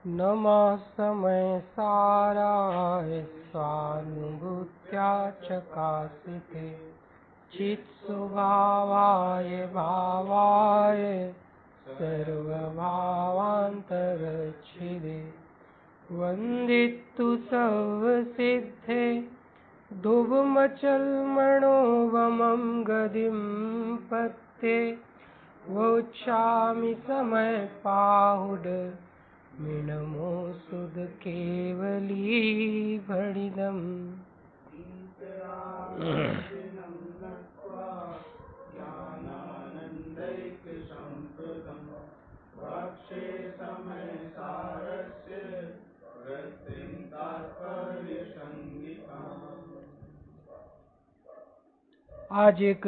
नमः समय साराय स्वानुभूत्या चकासिते चित्स्वभावाय भावाय सर्वभावान्तरच्छिदे वन्दितु सर्वसिद्धे धुवमचलमणोवमं गतिं पत्ते वोच्छामि समय पाहुड मिनमो सुध केवली भणिदम्। आज एक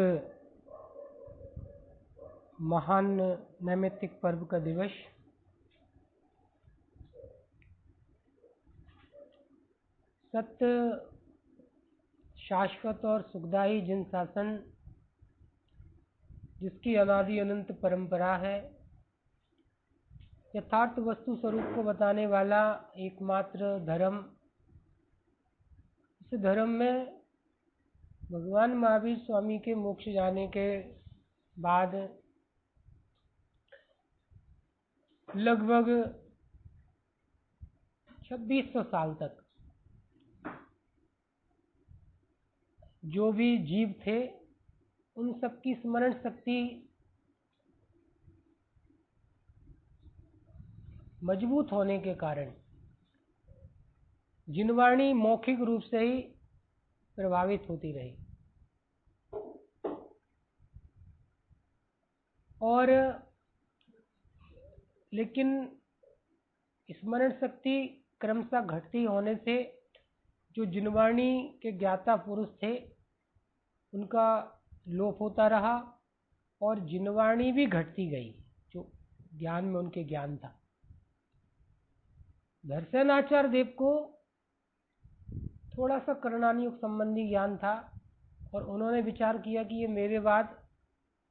महान नैमित्तिक पर्व का दिवस, सत्य शाश्वत और सुखदायी जिन शासन जिसकी अनादि अनंत परंपरा है, यथार्थ वस्तु स्वरूप को बताने वाला एकमात्र धर्म। इस धर्म में भगवान महावीर स्वामी के मोक्ष जाने के बाद लगभग 2600 साल तक जो भी जीव थे उन सबकी स्मरण शक्ति मजबूत होने के कारण जिनवाणी मौखिक रूप से ही प्रभावित होती रही और लेकिन स्मरण शक्ति क्रमशः घटती होने से जो जिनवाणी के ज्ञाता पुरुष थे उनका लोप होता रहा और जिनवाणी भी घटती गई, जो ज्ञान में उनके ज्ञान था। दर्शनाचार्य देव को थोड़ा सा करणानियुक्त संबंधी ज्ञान था और उन्होंने विचार किया कि ये मेरे बाद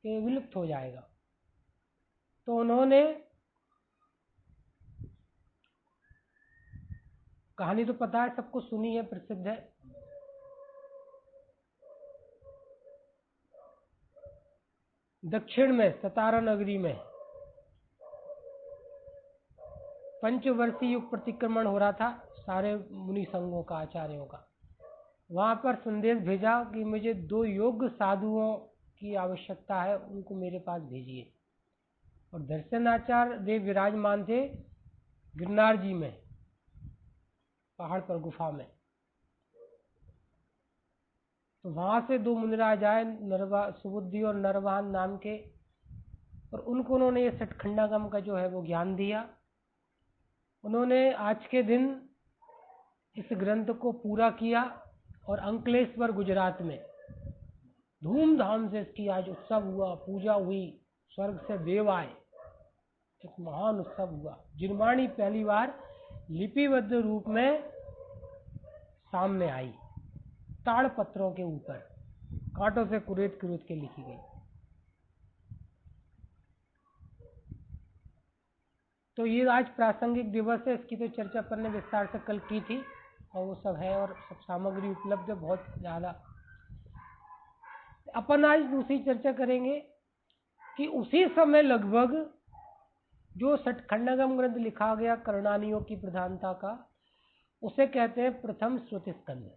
ये विलुप्त हो जाएगा, तो उन्होंने, कहानी तो पता है सबको, सुनी है, प्रसिद्ध है, दक्षिण में सतारा नगरी में पंचवर्षीय युग प्रतिक्रमण हो रहा था सारे मुनि संघों का, आचार्यों का। वहां पर संदेश भेजा कि मुझे 2 योग्य साधुओं की आवश्यकता है, उनको मेरे पास भेजिए। और दर्शनाचार्य देव विराजमान थे गिरनार जी में, पहाड़ पर गुफा में। तो वहां से 2 मुनिराज आए, सुबुद्धि और नरवाहन नाम के, और उनको उन्होंने ये सठखंडागम का जो है वो ज्ञान दिया। उन्होंने आज के दिन इस ग्रंथ को पूरा किया और अंकलेश्वर गुजरात में धूमधाम से इसकी आज उत्सव हुआ, पूजा हुई, स्वर्ग से देव आए, एक महान उत्सव हुआ। जिनवाणी पहली बार लिपिबद्ध रूप में सामने आई, ताड़ पत्रों के ऊपर कांटों से कुरेद कुरेद के लिखी गई। तो ये आज प्रासंगिक दिवस है, इसकी तो चर्चा अपन ने विस्तार से कल की थी और वो सब है और सब सामग्री उपलब्ध है बहुत ज़्यादा। अपन आज दूसरी चर्चा करेंगे कि उसी समय लगभग जो सठखंडागम ग्रंथ लिखा गया करणानियों की प्रधानता का, उसे कहते हैं प्रथम श्रुति स्कंद।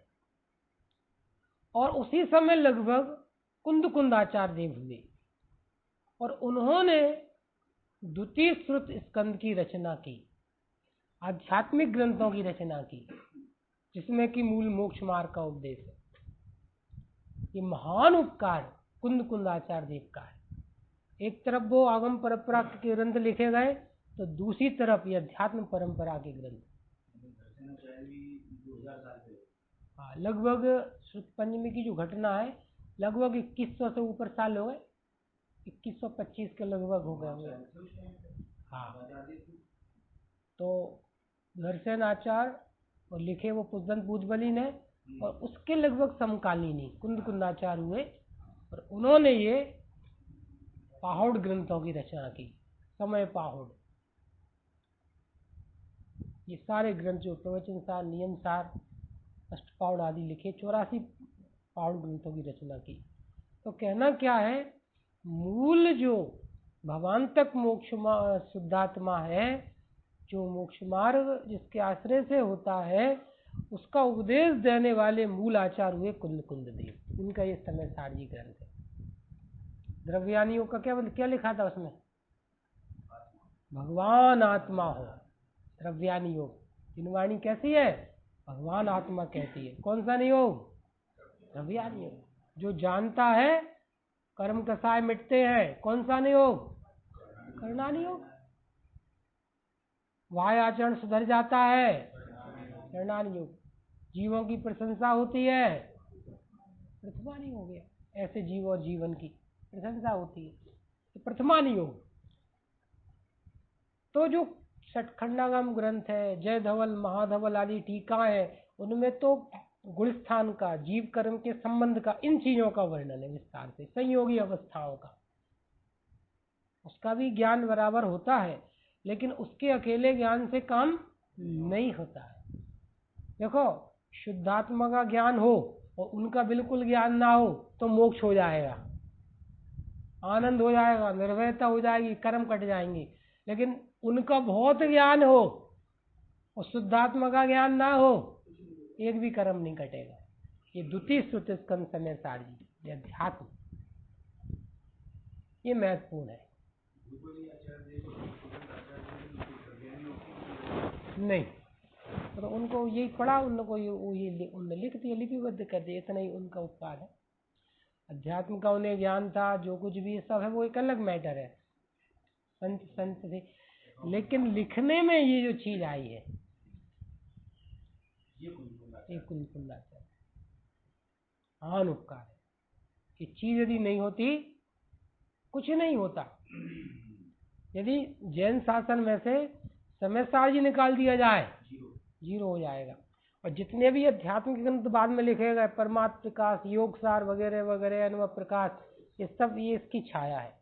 और उसी समय लगभग कुंदकुंदाचार्य देव हुए और उन्होंने द्वितीय श्रुत स्कंद की रचना की, आध्यात्मिक ग्रंथों की रचना की, जिसमें कि मूल मोक्ष मार्ग का उपदेश है। ये महान उपकार कुंदकुंदाचार्य देव का है। एक तरफ वो आगम परंपरा के ग्रंथ लिखे गए, तो दूसरी तरफ ये अध्यात्म परंपरा के ग्रंथ। हाँ, लगभग श्रुत पंचमी की जो घटना है, लगभग 2100 से ऊपर साल हो गए, 2125 के लगभग हो गए होंगे। हाँ, तो दर्शनाचार्य और लिखे वो पुष्पदंत भूतबली ने, और उसके लगभग समकालीनी कुंदकुंदाचार्य हुए और उन्होंने ये पाहुड़ ग्रंथों की रचना की, समय पाहुड़। ये सारे ग्रंथ जो प्रवचन सार, नियम सार, अष्टपाउड़ आदि लिखे, 84 पाउड़ ग्रंथों की रचना की। तो कहना क्या है, मूल जो भगवान तक मोक्ष शुद्धात्मा है, जो मोक्ष मार्ग जिसके आश्रय से होता है, उसका उपदेश देने वाले मूल आचार्य हुए कुंद देव। इनका ये समय सारजी ग्रंथ है। द्रव्यानियों का क्या लिखा था उसमें? भगवान आत्मा हो। द्रव्यानी योग, जिनवाणी कैसी है? भगवान आत्मा कहती है। कौन सा नियोग? द्रव्यानी योग। जो जानता है कर्म कसाय मिटते हैं, कौन सा नियोग? करणानी योग। वाय आचरण सुधर जाता है, करणानी योग। जीवों की प्रशंसा होती है, प्रथमानी हो गया। ऐसे जीव और जीवन की प्रशंसा होती है, तो प्रथमानी योग। तो जो षटखंडागम ग्रंथ है, जय धवल, महाधवल आदि टीका है, उनमें तो गुण स्थान का, जीव कर्म के संबंध का, इन चीजों का वर्णन है विस्तार से, संयोगी अवस्थाओं का। उसका भी ज्ञान बराबर होता है, लेकिन उसके अकेले ज्ञान से काम नहीं होता है। देखो, शुद्धात्मा का ज्ञान हो और उनका बिल्कुल ज्ञान ना हो तो मोक्ष हो जाएगा, आनंद हो जाएगा, निर्भयता हो जाएगी, कर्म कट जाएंगे। लेकिन उनका बहुत ज्ञान हो और शुद्धात्मा का ज्ञान ना हो, एक भी कर्म नहीं कटेगा। ये द्वितीय श्रुति स्कंद समय सारजी, ये अध्यात्म, ये महत्वपूर्ण है। नहीं, तो उनको यही पढ़ा, उनको ये उन्होंने लिख दिया, लिपिबद्ध कर दिया, इतना ही उनका उपकार है। अध्यात्म का उन्हें ज्ञान था, जो कुछ भी सब है वो एक अलग मैटर है, संत थे। लेकिन लिखने में ये जो चीज आई है, ये कुंकुंदाचार्य महान उपकार है। ये चीज यदि नहीं होती, कुछ नहीं होता। यदि जैन शासन में से समय सारजी निकाल दिया जाए, जीरो हो जाएगा। और जितने भी अध्यात्मिक ग्रंथ बाद में लिखे गए, परमात्म प्रकाश, योग सार वगैरह वगैरह, अनुभव प्रकाश, ये सब ये इसकी छाया है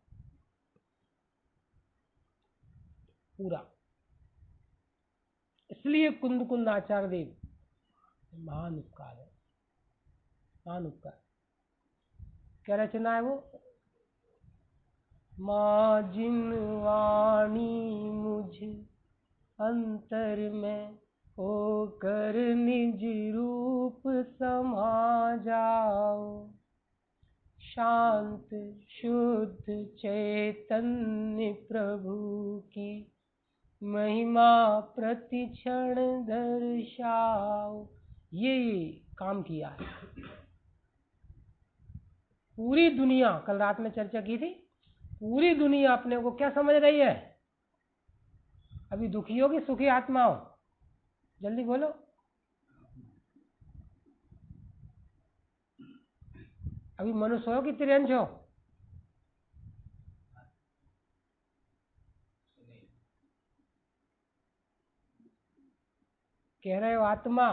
पूरा। इसलिए कुंद आचार्य देव महान उपकार है, महान उपकार। क्या रचना है वो? माँ जिन वाणी मुझ अंतर में होकर निज रूप समा जाओ, शांत शुद्ध चैतन्य प्रभु की महिमा प्रतिक्षण दर्शाओ। ये काम किया है। पूरी दुनिया, कल रात में चर्चा की थी, पूरी दुनिया अपने को क्या समझ रही है? अभी दुखी हो कि सुखी आत्मा हो? जल्दी बोलो। अभी मनुष्य हो कि त्रियंश हो? कह रहे हो आत्मा,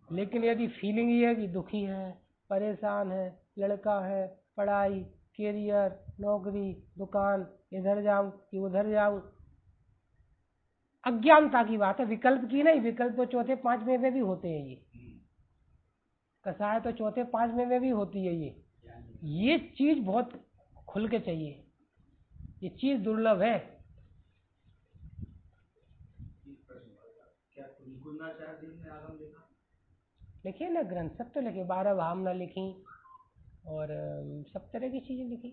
लेकिन यदि फीलिंग ये है कि दुखी है, परेशान है, लड़का है, पढ़ाई, कैरियर, नौकरी, दुकान, इधर जाऊं कि उधर जाऊं, अज्ञानता की बात है, विकल्प की नहीं। विकल्प तो चौथे पांचवें में भी होते हैं, ये कसाय तो चौथे पांचवें में भी होती है। ये चीज बहुत खुल के चाहिए, ये चीज दुर्लभ है। लिखिए ना ग्रंथ, सब तो लिखे, 12 भावना लिखी और सब तरह की चीजें लिखी।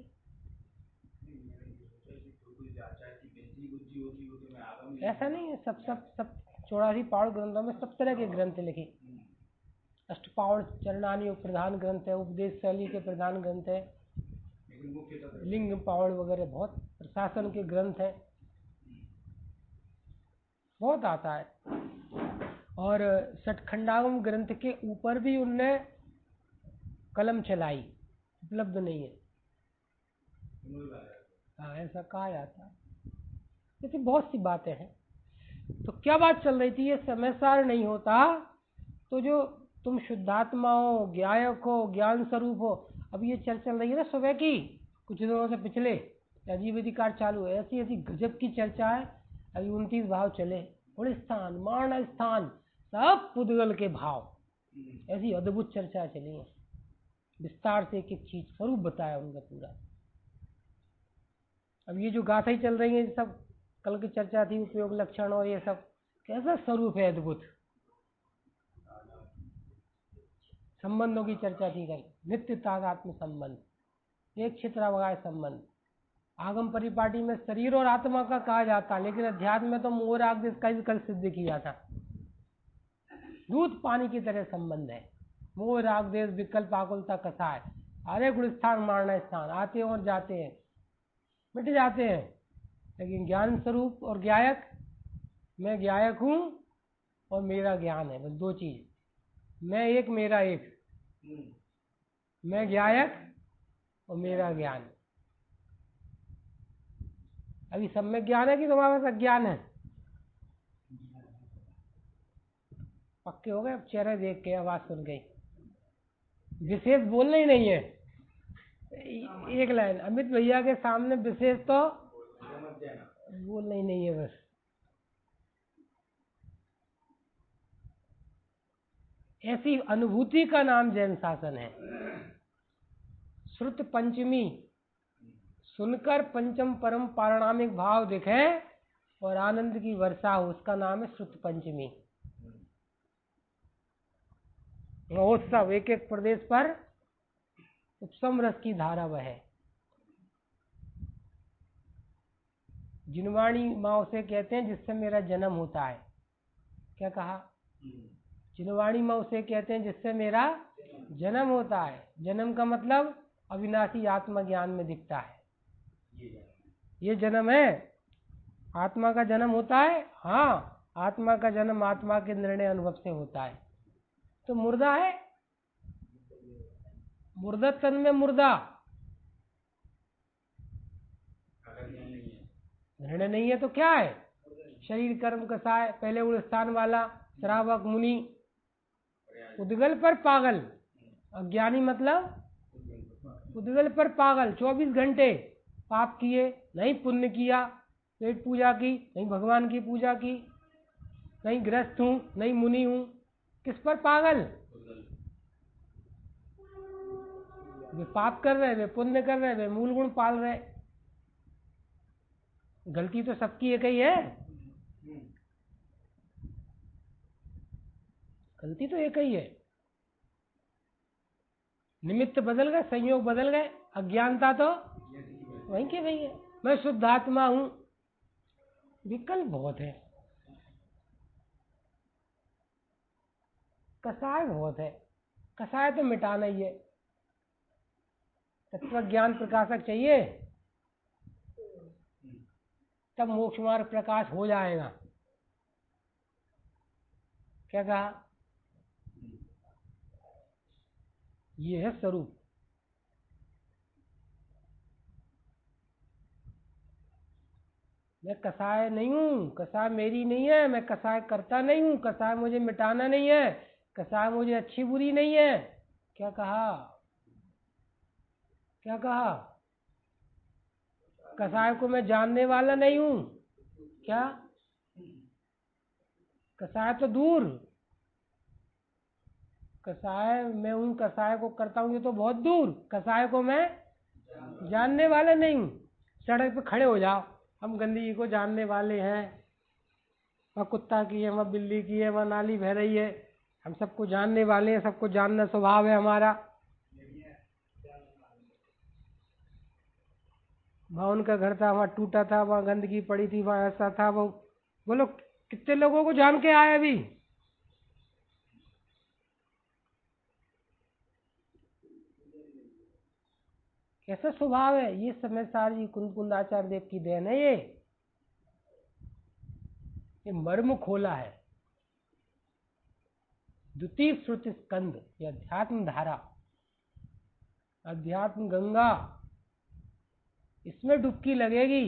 ऐसा नहीं है, सब सब सब 84 पाउड़ ग्रंथों में सब तरह के ग्रंथ लिखे। अष्टपाउड़ चरणानी प्रधान ग्रंथ है, उपदेश शैली के प्रधान ग्रंथ है, लिंग पाउड़ वगैरह बहुत प्रशासन के ग्रंथ है, बहुत आता है। और षटखंडागम ग्रंथ के ऊपर भी उनने कलम चलाई, उपलब्ध नहीं है। हाँ, ऐसा कहा जाता है। जैसे बहुत सी बातें हैं। तो क्या बात चल रही थी? ये समय सार नहीं होता तो जो तुम शुद्धात्मा हो, ज्ञायक हो, ज्ञान स्वरूप हो। अब ये चर्चा चल रही है ना सुबह की, कुछ दिनों से पिछले अजीब अधिकार चालू है, ऐसी ऐसी गजब की चर्चा है। अभी 29 भाव चले, गुणस्थान, मारण स्थान, सब पुद्गल के भाव। ऐसी अद्भुत चर्चा चली है, विस्तार से एक एक चीज स्वरूप बताया उनका पूरा। अब ये जो गाथा ही चल रही है सब, कल की चर्चा थी उपयोग लक्षण और ये सब, कैसा स्वरूप है अद्भुत। संबंधों की चर्चा थी कल, नित्य तादात्म्य संबंध, एक क्षेत्रावगाह संबंध। आगम परिपाटी में शरीर और आत्मा का कहा जाता, लेकिन अध्यात्म में तो मोह राग देश का भी कल सिद्ध किया था। दूध पानी की तरह संबंध है, मोह राग देश विकल्प आकुलता कसाय, अरे गुणस्थान मारना स्थान, आते हैं और जाते हैं, मिट जाते हैं। लेकिन ज्ञान स्वरूप और ज्ञायक, मैं ज्ञायक हूं और मेरा ज्ञान है, बस दो चीज, मैं एक मेरा एक, मैं ज्ञायक और मेरा ज्ञान। अभी सब में ज्ञान है कि तुम्हारे पास अज्ञान है? पक्के हो गए? अब चेहरे देख के, आवाज सुन गई, विशेष बोलना ही नहीं है। एक लाइन अमित भैया के सामने विशेष तो बोलना ही नहीं है बस। ऐसी अनुभूति का नाम जैन शासन है। श्रुत पंचमी सुनकर पंचम परम पारणामिक भाव दिखे और आनंद की वर्षा हो, उसका नाम है श्रुत पंचमी। महोत्सव, एक एक प्रदेश पर उपसम रस की धारा बहे। जिनवाणी माँ उसे कहते हैं जिससे मेरा जन्म होता है। क्या कहा? जिनवाणी माँ उसे कहते हैं जिससे मेरा जन्म होता है। जन्म का मतलब अविनाशी आत्मज्ञान में दिखता है। ये जन्म है, आत्मा का जन्म होता है। हाँ, आत्मा का जन्म आत्मा के निर्णय अनुभव से होता है। तो मुर्दा है, मुर्दा तन में मुर्दा, निर्णय नहीं है तो क्या है? शरीर कर्म कसाय, पहले उड़स्थान वाला, श्रावक मुनि, उद्गल पर पागल। अज्ञानी मतलब उद्गल पर पागल, 24 घंटे पाप किए, नहीं पुण्य किया, पेट पूजा की, नहीं भगवान की पूजा की, नहीं गृहस्थ हूं, नहीं मुनि हूं, किस पर पागल? वे पाप कर रहे, वे पुण्य कर रहे, वे मूल गुण पाल रहे। गलती तो सबकी एक ही है, गलती तो एक ही है। निमित्त बदल गए, संयोग बदल गए, अज्ञानता तो वहीं के वहीं है। मैं शुद्ध आत्मा हूं, विकल्प बहुत है, कसाय बहुत है। कसाय तो मिटाना ही है। तत्व ज्ञान प्रकाशक चाहिए, तब मोक्ष मार्ग प्रकाश हो जाएगा। क्या कहा? ये है स्वरूप। मैं कसाय नहीं हूं, कसाय मेरी नहीं है, मैं कसाय करता नहीं हूं, कसाय मुझे मिटाना नहीं है, कसाय मुझे अच्छी बुरी नहीं है। क्या कहा? क्या कहा? कसाय को मैं जानने वाला नहीं हूं। क्या? कसाय तो दूर, कसाय मैं हूं, कसाय को करता हूं, ये तो बहुत दूर। कसाय को मैं जानने वाला नहीं हूं। सड़क पे खड़े हो जाओ, हम गंदगी को जानने वाले हैं, वह कुत्ता की है, वह बिल्ली की है, वह नाली बह रही है, हम सबको जानने वाले हैं, सबको जानना स्वभाव है हमारा। वहाँ उनका घर था, वहाँ टूटा था, वहाँ गंदगी पड़ी थी, वहाँ ऐसा था, वो बोलो कितने लोगों को जान के आए अभी? कैसा स्वभाव है ये? समय सारी कुंद आचार्य देव की देन है। ये मर्म खोला है। द्वितीय श्रुति स्कंद, ये अध्यात्म धारा, अध्यात्म गंगा, इसमें डुबकी लगेगी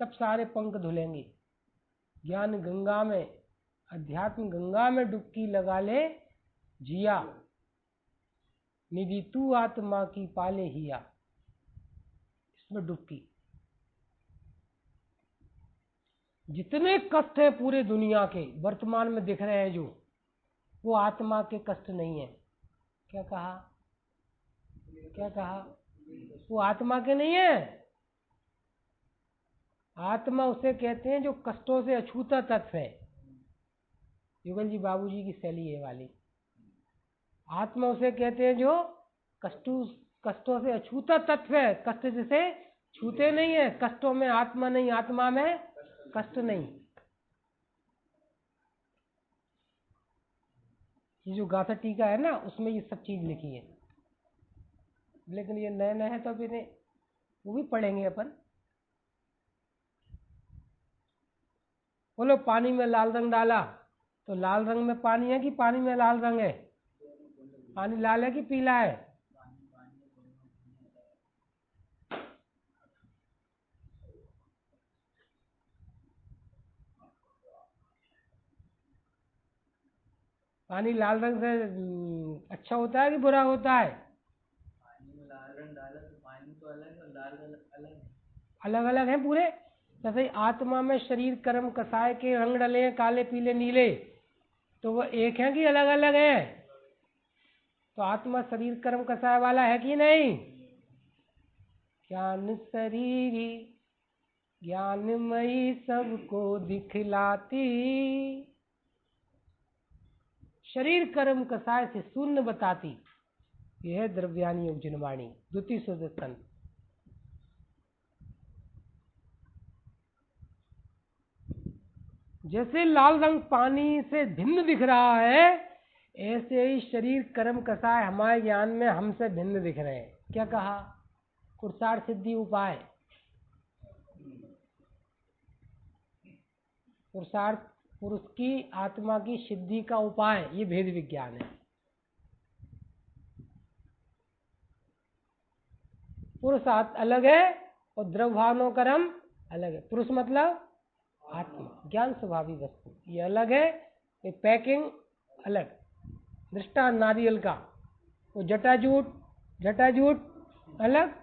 तब सारे पंख धुलेंगे। ज्ञान गंगा में, अध्यात्म गंगा में डुबकी लगा ले जिया, निधि तू आत्मा की पाले हिया, इसमें डुबकी। जितने कष्ट है पूरे दुनिया के वर्तमान में दिख रहे हैं जो, वो आत्मा के कष्ट नहीं है। क्या कहा? क्या कहा? वो आत्मा के नहीं है। आत्मा उसे कहते हैं जो कष्टों से अछूता तत्व है। युगल जी बाबूजी की शैली है वाली। आत्मा उसे कहते हैं जो कष्टों से अछूता तत्व है, कष्ट जिसे छूते नहीं है। कष्टों में आत्मा नहीं, आत्मा में कष्ट नहीं। ये जो गाथा टीका है ना, उसमें ये सब चीज लिखी है। लेकिन ये नए नए है तो फिर वो भी पढ़ेंगे अपन। बोलो, पानी में लाल रंग डाला तो लाल रंग में पानी है कि पानी में लाल रंग है? पानी लाल है कि पीला है? पानी लाल रंग से अच्छा होता है कि बुरा होता है? पानी में लाल रंग डाला तो पानी तो अलग और लाल अलग है। अलग अलग है पूरे। जैसे आत्मा में शरीर कर्म कसाय के रंग डले हैं, काले पीले नीले, तो वो एक है कि अलग अलग है? तो आत्मा शरीर कर्म कसाय वाला है कि नहीं? ज्ञान शरीरी ज्ञानमयी सबको दिखलाती, शरीर कर्म कसाय से शून्य बताती। यह है द्रव्यानी योग जिनवाणी, द्वितीय शुद्ध तंत्र। जैसे लाल रंग पानी से भिन्न दिख रहा है, ऐसे ही शरीर कर्म कसाय हमारे ज्ञान में हमसे भिन्न दिख रहे हैं। क्या कहा? पुरुषार्थ सिद्धि उपाय। पुरुषार्थ पुरुष की आत्मा की सिद्धि का उपाय, ये भेद विज्ञान है। पुरुष अलग है और द्रव्यानो कर्म अलग है। पुरुष मतलब आत्मा, ज्ञान स्वभावी वस्तु, ये अलग है। ये पैकिंग अलग। दृष्टांत नारियल का, वो जटाजूट अलग।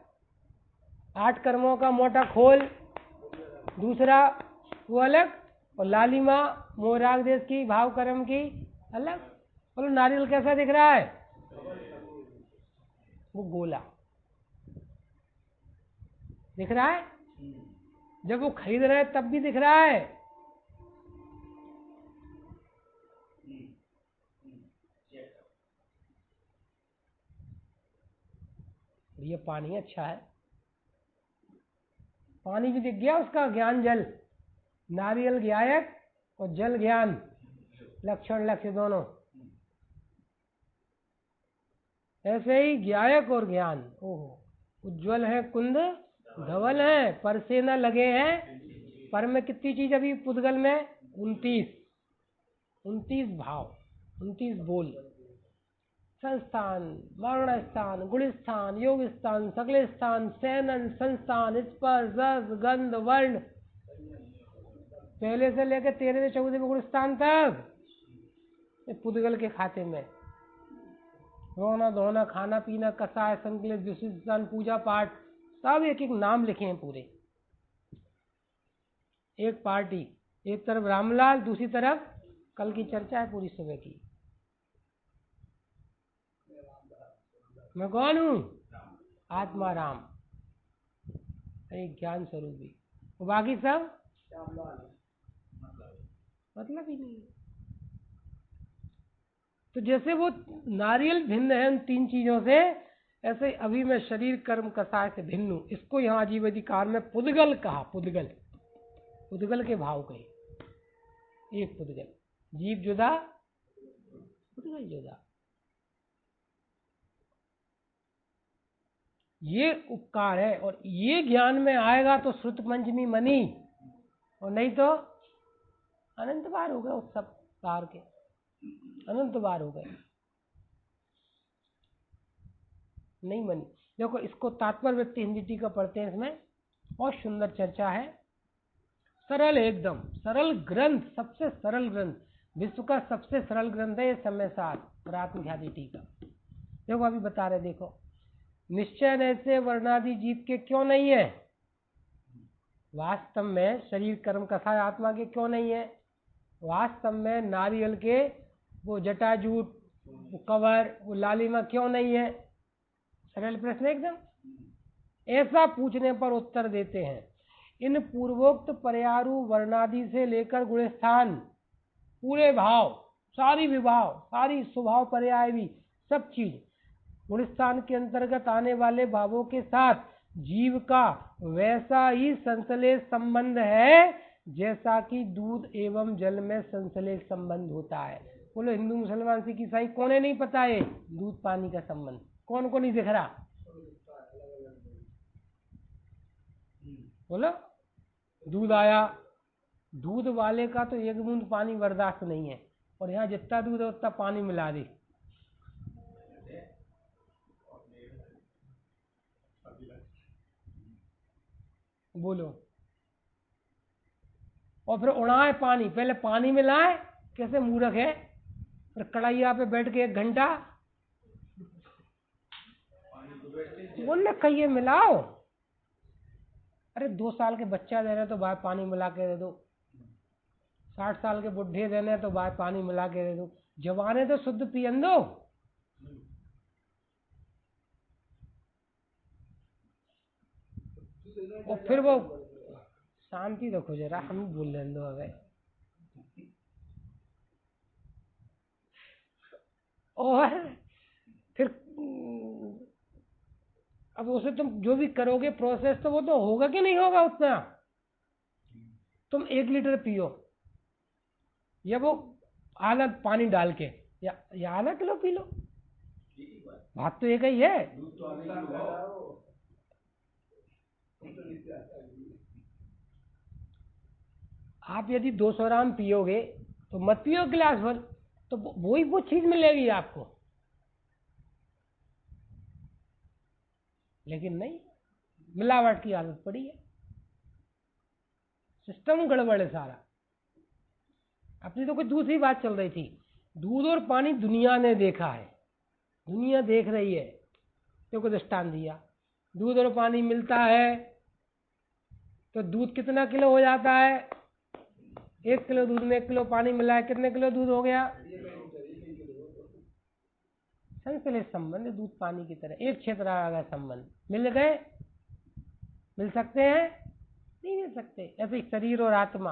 8 कर्मों का मोटा खोल दूसरा, वो अलग। और लालिमा मोराग देश की भाव कर्म की अलग। बोलो, नारियल कैसा दिख रहा है? वो गोला दिख रहा है। जब वो खरीद रहे हैं तब भी दिख रहा है। ये पानी अच्छा है, पानी भी दिख गया उसका ज्ञान जल। नारियल ज्ञायक और जल ज्ञान, लक्षण लक्ष्य दोनों। ऐसे ही ज्ञायक और ज्ञान, ओहो, उज्ज्वल है कुंद धवल है, पर से न लगे हैं। पर में कितनी चीज अभी पुद्गल में? 29 भाव, 29 बोल। संस्थान, वर्ण स्थान, गुण स्थान, योग स्थान, सगले स्थान, सैनन संस्थान, स्पर्श रस गंध वर्ण, पहले से लेकर 13वें 14वें गुण स्थान तक पुद्गल के खाते में। रोना धोना, खाना पीना, कसाय, संकलित, विशिष्टान, पूजा पाठ, सब एक एक नाम लिखे हैं पूरे। एक पार्टी, एक तरफ रामलाल, दूसरी तरफ कल की चर्चा है पूरी सुबह की। मैं कौन हूँ? आत्मा राम, एक ज्ञान स्वरूपी। बाकी सब मतलब ही नहीं। तो जैसे वो नारियल भिन्न है उन 3 चीजों से, ऐसे अभी मैं शरीर कर्म कसाय से भिन्न हूं। इसको यहाँ आजीवधिकार में पुद्गल कहा। पुद्गल के भाव कहे। एक पुद्गल, जीव जुदा, पुद्गल जुदा। ये उपकार है। और ये ज्ञान में आएगा तो श्रुत पंचमी मनी, और नहीं तो अनंत बार हो गए। उस सब कार के अनंत बार हो गए, नहीं मनी। देखो, इसको तात्पर्य व्यक्ति हिंदी टीका पढ़ते हैं, इसमें बहुत सुंदर चर्चा है। सरल, एकदम सरल ग्रंथ, सबसे सरल ग्रंथ, विश्व का सबसे सरल ग्रंथ है ये समय साथ और आत्मख्याति टीका। देखो अभी बता रहे, देखो, निश्चय ऐसे वर्णादि जीव के क्यों नहीं है? वास्तव में शरीर कर्म कसाय आत्मा के क्यों नहीं है? वास्तव में नारियल के वो जटाजूट, वो कवर, वो लालिमा क्यों नहीं है? सरल प्रश्न एकदम। ऐसा पूछने पर उत्तर देते हैं, इन पूर्वोक्त पर्यारु वर्णादि से लेकर गुणस्थान, पूरे भाव, सारी विभाव, सारी स्वभाव पर्याय भी, सब चीज गुणस्थान के अंतर्गत आने वाले भावों के साथ जीव का वैसा ही संश्लेष संबंध है जैसा कि दूध एवं जल में संश्लेष संबंध होता है। बोलो हिंदू मुसलमान सिख ईसाई कौन है नहीं पता है दूध पानी का संबंध? कौन को नहीं दिख रहा? बोलो। दूध आया, दूध वाले का तो एक बूंद पानी बर्दाश्त नहीं है, और यहाँ जितना दूध है उतना पानी मिला दे। बोलो। और फिर उड़ाए पानी, पहले पानी मिलाए, कैसे मूर्ख है। फिर कढ़ाइया पे बैठ के 1 घंटा बोलने कहिए मिलाओ। अरे 2 साल के बच्चा दे रहे तो बाहर पानी मिला के दे दो, 60 साल के बुढ़े देने तो बाहर पानी मिला के दे दो, जवाने तो शुद्ध पियन दो। और फिर वो शांति रखो जरा, हम बोल लें दो अगर। और फिर अब उसे तुम जो भी करोगे प्रोसेस, तो वो तो होगा कि नहीं होगा उतना। तुम 1 लीटर पियो, या वो आधा पानी डाल के, या आधा किलो पी लो, बात तो एक ही है। आप यदि 200 ग्राम पियोगे तो मत पियो गिलास भर, तो वही वो चीज मिलेगी आपको। लेकिन नहीं, मिलावट की आदत पड़ी है, सिस्टम गड़बड़ है सारा। अपनी तो कोई दूसरी बात चल रही थी। दूध और पानी दुनिया ने देखा है, दुनिया देख रही है, देखो दृष्टांत दिया। दूध और पानी मिलता है तो दूध कितना किलो हो जाता है? 1 किलो दूध में 1 किलो पानी मिला है, कितने किलो दूध हो गया? संश्लेष संबंध दूध पानी की तरह एक क्षेत्र आ गया संबंध। मिल गए? मिल सकते हैं? नहीं मिल सकते। ऐसे शरीर और आत्मा,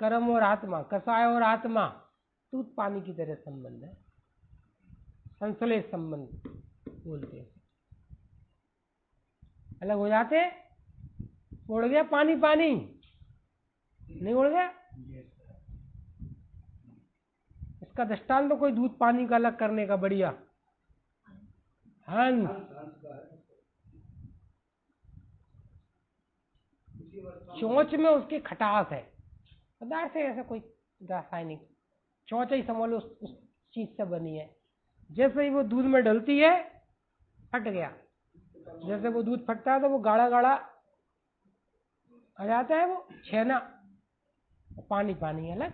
कर्म और आत्मा, कसाय और आत्मा, दूध पानी की तरह संबंध है, संश्लेष संबंध बोलते हैं। अलग हो जाते? उड़ गया पानी, पानी नहीं उड़ गया। इसका दृष्टांत तो कोई दूध पानी का अलग करने का बढ़िया हंस। चोंच में उसकी खटास है, पदार्थ है ऐसा कोई रासायनिक, चोंच ही समझ लो उस चीज से बनी है। जैसे ही वो दूध में डलती है फट गया, जैसे वो दूध फटता है तो वो गाढ़ा गाढ़ा आ जाता है, वो छेना, पानी पानी अलग।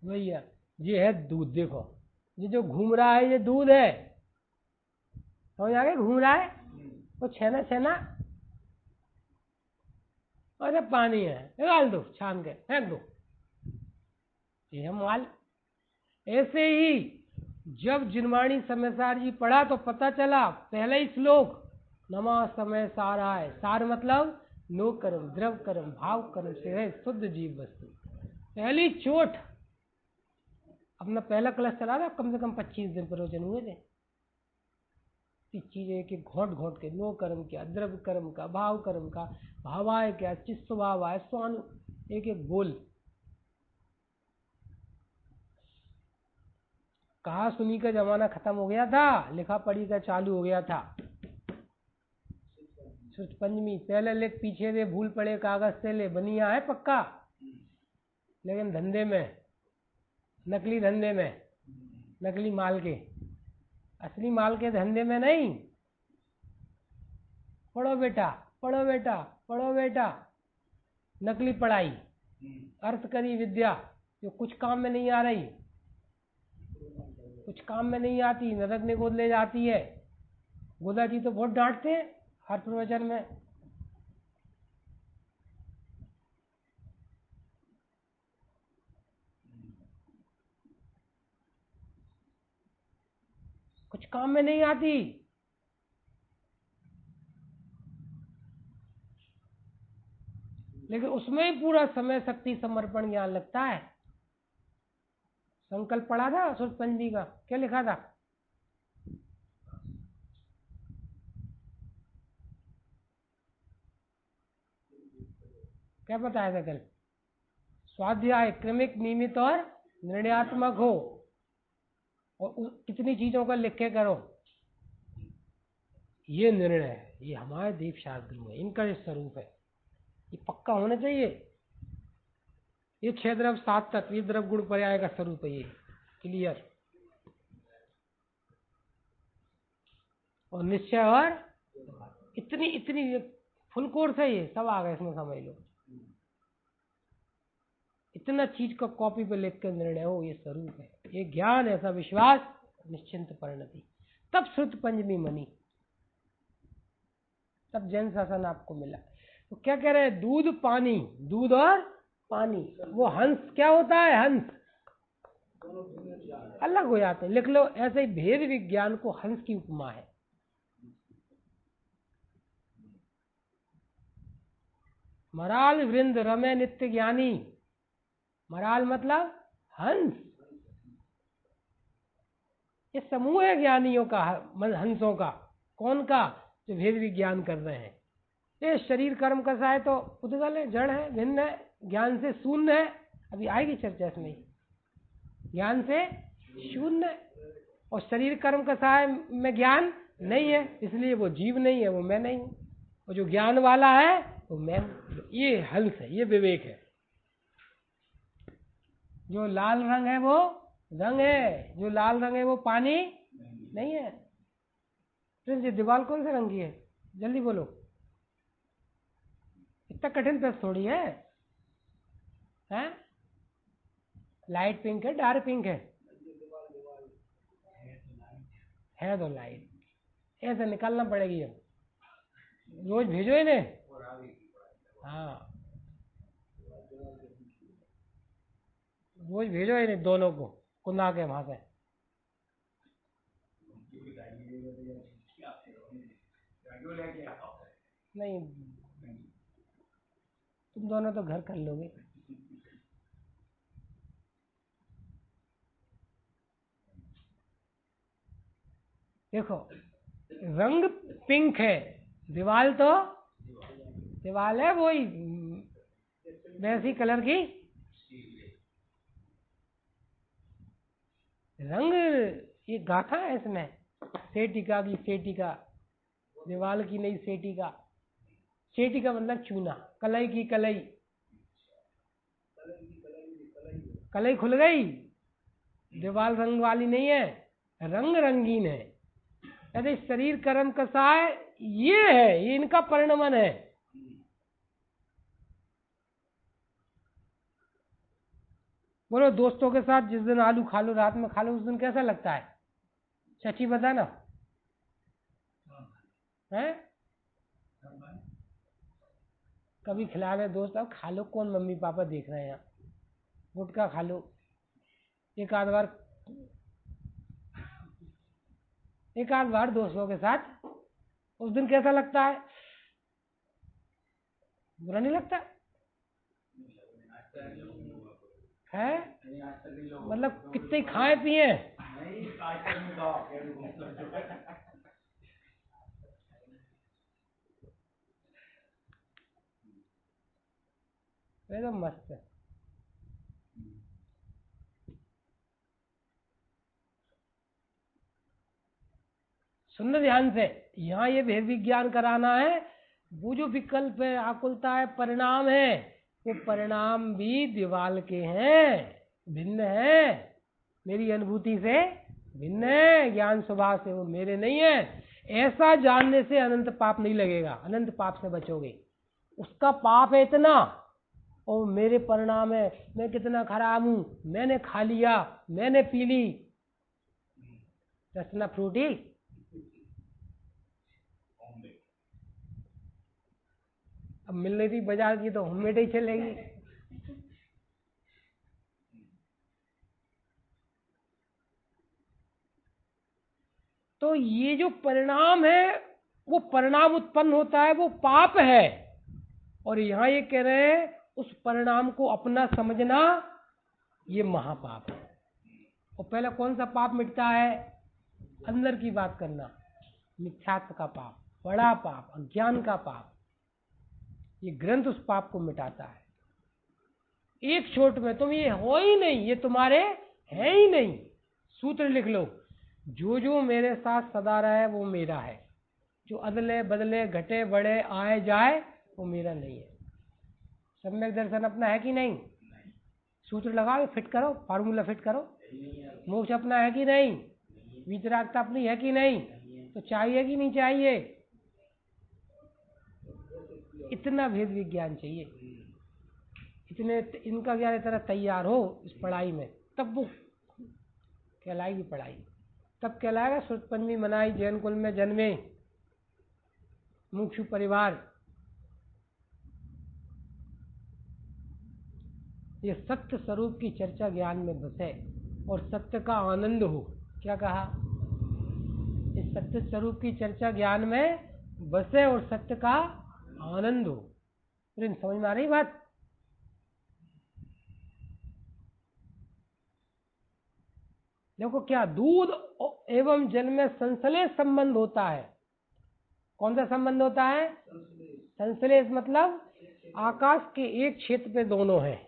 भैया ये है दूध, देखो ये जो घूम रहा है ये दूध है, समझ आ गया? घूम रहा है वो छेना छेना, अरे पानी है, निकाल दो, छान के फेंक दो, ये है माल। ऐसे ही जब जिनवाणी समयसार जी पढ़ा तो पता चला, पहला ही श्लोक नमा समय सारा है। सार मतलब नो कर्म, द्रव कर्म, भाव कर्म से है शुद्ध जीव वस्तु। पहली चोट, अपना पहला क्लास चला था, कम से कम 25 दिन प्रवचन हुए थे। चीजें कि घोट घोट के, नो कर्म क्या, द्रव कर्म का, भाव कर्म का, भावाय क्या, चित्त स्वभाव है, स्वानु, एक एक बोल। कहा सुनी का जमाना खत्म हो गया था, लिखा पढ़ी का चालू हो गया था। पंचमी पहले लिख पीछे दे, भूल पड़े कागज से ले, बनिया है पक्का, लेकिन धंधे में, नकली धंधे में, नकली माल के, असली माल के धंधे में नहीं। पढ़ो बेटा, पढ़ो बेटा, पढ़ो बेटा, नकली पढ़ाई, अर्थ करी विद्या जो कुछ काम में नहीं आ रही, कुछ काम में नहीं आती, नरक में गोद ले जाती है। गोदा जी तो बहुत डांटते हैं हर प्रवचन में, कुछ काम में नहीं आती। लेकिन उसमें ही पूरा समय शक्ति समर्पण ज्ञान लगता है। संकल्प पढ़ा था सुरत पंचमी का, क्या लिखा था? क्या बताया था कल? स्वाध्याय क्रमिक, नियमित और निर्णयात्मक हो, और कितनी चीजों का लिख के करो। ये निर्णय है, ये हमारे दीप शास्त्र है, इनका ये स्वरूप है, ये पक्का होना चाहिए। ये 6 द्रव्य 7 तत्व, ये द्रव्य गुण पर्याय का स्वरूप है, ये क्लियर। और निश्चय और इतनी इतनी फुल कोर्स है, ये सब आ गए इसमें, समझ लो। इतना चीज का कॉपी पे लिख कर निर्णय हो, ये स्वरूप है, ये ज्ञान, ऐसा विश्वास, निश्चिंत परिणति। तब श्रुत पंचमी मनी, तब जैन शासन आपको मिला। तो क्या कह रहे हैं? दूध पानी, दूध और पानी। वो हंस क्या होता है? हंस अलग हो जाते हैं, लिख लो ऐसे ही। भेद विज्ञान को हंस की उपमा है। मराल वृंद रमे नित्य ज्ञानी। मराल मतलब हंस, ये समूह है ज्ञानियों का, हंसों का। कौन का? जो भेद विज्ञान कर रहे हैं। ये शरीर कर्म कसा है तो उद्गल है, जड़ है, भिन्न है, ज्ञान से शून्य है। अभी आएगी चर्चा इसमें। ज्ञान से शून्य है, और शरीर कर्म कसा है में ज्ञान नहीं है, इसलिए वो जीव नहीं है, वो मैं नहीं हूं। और जो ज्ञान वाला है वो मैं हूं। ये हंस है, ये विवेक है। जो लाल रंग है वो रंग है, जो लाल रंग है वो पानी नहीं है। प्रिंस, ये दीवार कौन से रंग की है? जल्दी बोलो, इतना कठिन प्रश्न थोड़ी है। हैं? लाइट पिंक है, डार्क पिंक है? है तो लाइट, ऐसे निकालना पड़ेगी। अब रोज भेजो इन्हें। हाँ, रोज भेजो इन्हें दोनों को, कुंदा के वहां से। नहीं, तुम दोनों तो घर कर लोगे। देखो, रंग पिंक है, दीवाल तो दीवाल है वही वैसी कलर की। रंग ये गाथा है इसमें, सेटिका की, सेटिका दीवाल की नहीं, सेटिका। सेटिका मतलब चूना, कलई की कलई, कलई खुल गई। दीवाल रंग वाली नहीं है, रंग रंगीन है। यदि शरीर कर्म कसा है, ये है, ये इनका परिणमन है। बोलो, दोस्तों के साथ जिस दिन आलू खा लो, रात में खा लो, उस दिन कैसा लगता है? सच्ची बताना है? कभी खिला रहे दोस्त, अब खा लो, कौन मम्मी पापा देख रहे हैं यहाँ, गुटखा खा लो एक आध बार, एक आध बार दोस्तों के साथ, उस दिन कैसा लगता है? बुरा नहीं लगता है? मतलब कितने खाए पिए? एकदम मस्त है। सुन ध्यान से, यहाँ ये भेद विज्ञान कराना है। वो जो विकल्प है, आकुलता है, परिणाम है, वो परिणाम भी दीवाल के हैं, भिन्न है, मेरी अनुभूति से भिन्न है, ज्ञान स्वभाव से वो मेरे नहीं है। ऐसा जानने से अनंत पाप नहीं लगेगा, अनंत पाप से बचोगे। उसका पाप है इतना, और मेरे परिणाम है, मैं कितना खराब हूं, मैंने खा लिया, मैंने पी ली, रसना फ्रूटी। अब मिल रही थी बाजार की तो होममेड ही चलेगी। तो ये जो परिणाम है वो परिणाम उत्पन्न होता है, वो पाप है। और यहाँ ये कह रहे हैं उस परिणाम को अपना समझना ये महापाप है। और पहला कौन सा पाप मिटता है? अंदर की बात करना, मिथ्यात्व का पाप, बड़ा पाप, अज्ञान का पाप। ये ग्रंथ उस पाप को मिटाता है। एक छोट में तुम ये हो ही नहीं, ये तुम्हारे है ही नहीं। सूत्र लिख लो, जो जो मेरे साथ सदा रहे वो मेरा है, जो अदले बदले घटे बढ़े आए जाए वो मेरा नहीं है। सम्यक दर्शन अपना है कि नहीं? सूत्र लगाओ, फिट करो, फार्मूला फिट करो। मोक्ष अपना है कि नहीं? वितरागता अपनी है कि नहीं? तो चाहिए कि नहीं चाहिए? इतना भेद विज्ञान चाहिए, इतने इनका ज्ञान इतना तैयार हो इस पढ़ाई में, तब वो कहलाएगी पढ़ाई। तब कहलाएगा श्रुत पंचमी मनाई, जैन कुल में जन्मे, मुमुक्षु परिवार। ये सत्य स्वरूप की चर्चा ज्ञान में बसे और सत्य का आनंद हो। क्या कहा? इस सत्य स्वरूप की चर्चा ज्ञान में बसे और सत्य का आनंद हो। फिर समझ में आ रही बात? देखो, क्या दूध एवं जल में संश्लेष संबंध होता है। कौन सा संबंध होता है? संश्लेष मतलब आकाश के एक क्षेत्र पे दोनों हैं,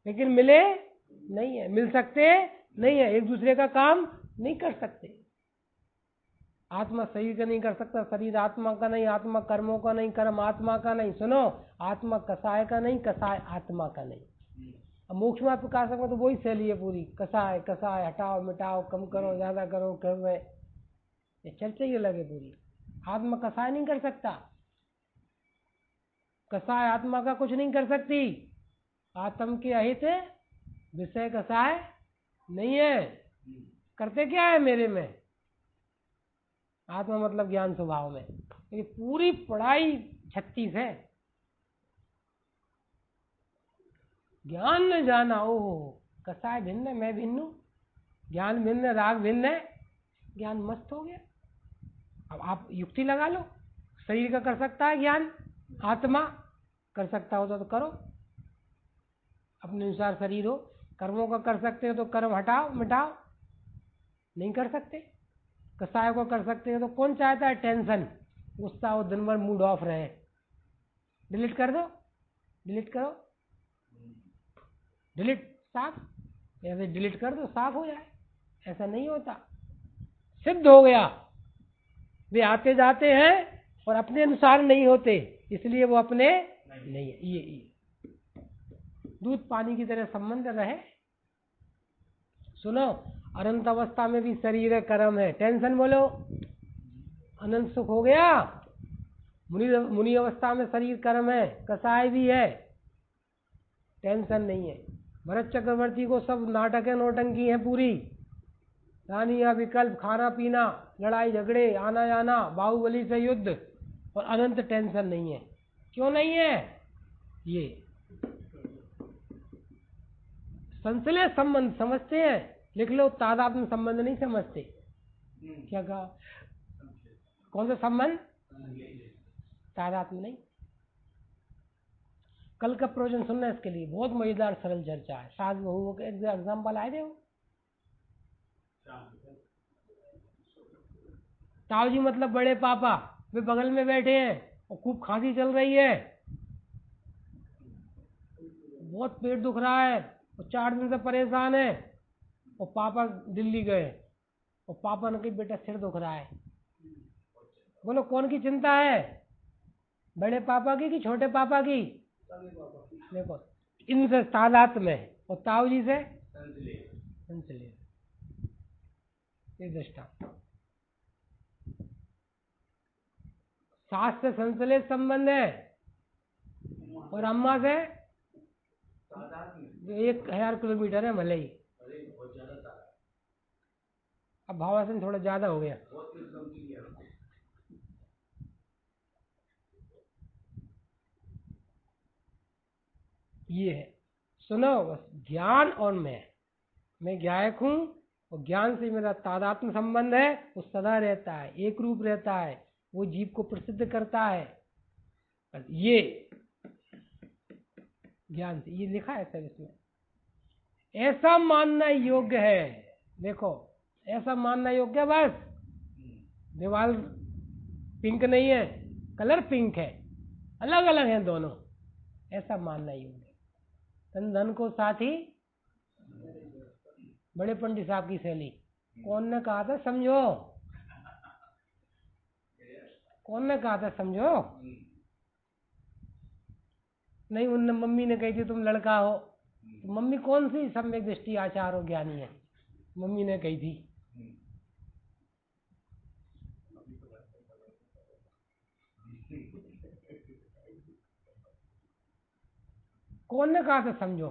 लेकिन मिले नहीं है, मिल सकते नहीं है, एक दूसरे का काम नहीं कर सकते। आत्मा शरीर का नहीं कर सकता, शरीर आत्मा का नहीं, आत्मा कर्मों का नहीं, कर्म आत्मा का नहीं। सुनो, आत्मा कसाय का नहीं, कसाय आत्मा का नहीं। अब मोक्ष में प्रकाश में तो वही शैली है पूरी, कसाय कसाय, हटाओ मिटाओ, कम करो ज्यादा करो, कम है, ये चर्चा ही अलग है पूरी। आत्मा कसाय नहीं कर सकता, कसाय आत्मा का कुछ नहीं कर सकती। आत्म के अहित विषय कसाय नहीं है। करते क्या है मेरे में? आत्मा मतलब ज्ञान स्वभाव में। ये पूरी पढ़ाई 36 है। ज्ञान न जाना, ओहो, कसाय भिन्न है, मैं भिन्न हूं, ज्ञान भिन्न है, राग भिन्न है, ज्ञान मस्त हो गया। अब आप युक्ति लगा लो, शरीर का कर सकता है ज्ञान, आत्मा कर सकता होता तो करो, अपने अनुसार शरीर हो। कर्मों का कर सकते हो तो कर्म हटाओ मिटाओ, नहीं कर सकते। कसाय को कर सकते हो तो कौन चाहता है टेंशन, गुस्सा हो, दिन भर मूड ऑफ रहे? डिलीट कर दो, डिलीट करो, डिलीट साफ, ऐसे डिलीट कर दो साफ हो जाए। ऐसा नहीं होता, सिद्ध हो गया। वे आते जाते हैं और अपने अनुसार नहीं होते, इसलिए वो अपने नहीं है। ये दूध पानी की तरह संबंध रहे। सुनो, अनंत अवस्था में भी शरीर है, कर्म है, टेंशन बोलो, अनंत सुख हो गया। मुनि अवस्था में शरीर कर्म है, कसाय भी है, टेंशन नहीं है। भरत चक्रवर्ती को सब नाटक है, नौटंकी है पूरी, रानियां, विकल्प, खाना पीना, लड़ाई झगड़े, आना जाना, बाहुबली से युद्ध, और अनंत टेंशन नहीं है। क्यों नहीं है? ये संश्लेष संबंध समझते हैं, लिख लो, तादात्म्य संबंध नहीं समझते। क्या कहा? कौन सा संबंध? तादात्म्य नहीं। कल का प्रवचन सुनना इसके लिए, बहुत मजेदार सरल चर्चा है। सास बहू के एग्जाम्पल आए थे। वो ताऊ जी मतलब बड़े पापा, वे बगल में बैठे हैं और खूब खांसी चल रही है, बहुत पेट दुख रहा है और 4 दिन से परेशान है, और पापा दिल्ली गए और पापा ने कहा बेटा सिर दुख रहा है। बोलो कौन की चिंता है, बड़े पापा की कि छोटे पापा की? देखो, इनसे तादात्म्य में, और ताऊ जी से संश्लेष। ये दृष्टा, सास से संश्लेष संबंध है और अम्मा से 1000 किलोमीटर है भले ही। अब भावासन थोड़ा ज्यादा हो गया। ये है, सुनो, बस ज्ञान और मैं ज्ञायक हूं और ज्ञान से मेरा तादात्म्य संबंध है, वो सदा रहता है, एक रूप रहता है, वो जीव को प्रसिद्ध करता है। ये ज्ञान से, ये लिखा है सर इसमें, ऐसा मानना योग्य है। देखो ऐसा मानना योग्य है, बस दीवार पिंक नहीं है, कलर पिंक है, अलग अलग हैं दोनों, ऐसा मानना योग्य है। तन धन को साथ ही, बड़े पंडित साहब की शैली। कौन ने कहा था समझो, कौन ने कहा था समझो? नहीं, उन मम्मी ने कही थी तुम लड़का हो। तो मम्मी कौन सी सम्यक दृष्टि आचार और ज्ञानी है? मम्मी ने कही थी। कौन ने कहा था समझो?